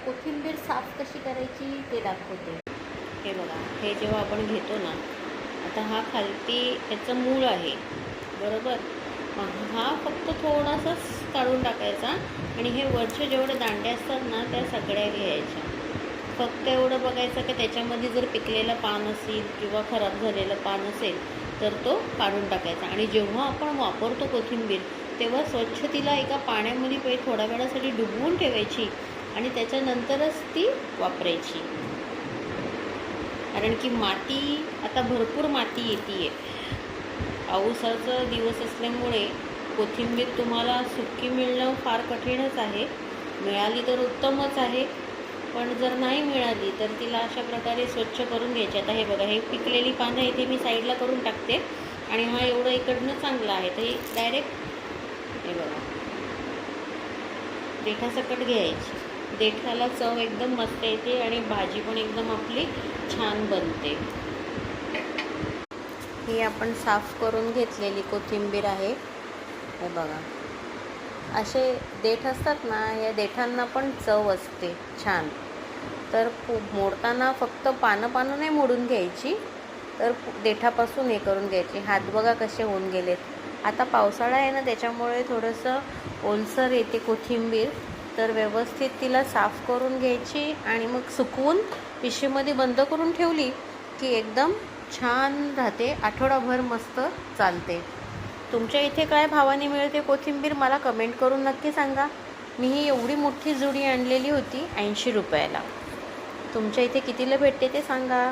कोथिंबीर साफ कशी करायची ते दाखवते. हे बघा, हे जेव्हा आपण घेतो ना, आता हा खालती याचं मूळ आहे बरोबर. मग हा फक्त थोडासाच काढून टाकायचा आणि हे वरचे जेवढे दांडे असतात ना त्या सगळ्या घ्यायच्या. फक्त एवढं बघायचं की त्याच्यामध्ये जर पिकलेलं पान असेल किंवा खराब झालेलं पान असेल तर तो काढून टाकायचा. आणि जेव्हा आपण वापरतो कोथिंबीर तेव्हा स्वच्छ तिला एका पाण्यामध्ये पहिले थोड्या वेळासाठी डुबवून ठेवायची आणि त्याच्यानंतरच ती वापरायची. कारण की माती आता भरपूर माती येते आहे. पावसाचा दिवस असल्यामुळे कोथिंबीर तुम्हाला सुकी मिळणं फार कठीणच आहे. मिळाली तर उत्तमच आहे, पण जर नाही मिळाली तर तिला अशा प्रकारे स्वच्छ करून घ्यायची. आता हे बघा, हे पिकलेली पानं इथे मी साईडला करून टाकते आणि हा एवढं इकडनं चांगला आहे तर हे डायरेक्ट हे बघा देठासकट घ्यायची. देठाला चव एकदम मस्त येते आणि भाजी पण एकदम आपली छान बनते. ही आपण साफ करून घेतलेली कोथिंबीर आहे. हे बघा, असे देठ असतात ना, या देठांना पण चव असते छान. तर मोडताना फक्त पानं नाही मोडून घ्यायची, तर देठापासून हे करून घ्यायची. हात बघा कसे होऊन गेलेत. आता पावसाळा आहे ना, त्याच्यामुळे थोडंसं ओलसर येते कोथिंबीर. तर व्यवस्थित तिला साफ करून घ्यायची आणि मग सुकवून पिशवीमध्ये बंद करून ठेवली की एकदम छान राहते. आठवडाभर मस्त चालते. तुमच्या इथे काय भावाने मिळते कोथिंबीर मला कमेंट करून नक्की सांगा. मी ही एवढी मोठी जुडी आणलेली होती 80 रुपयाला. तुमच्या इथे कितीला भेटते ते सांगा.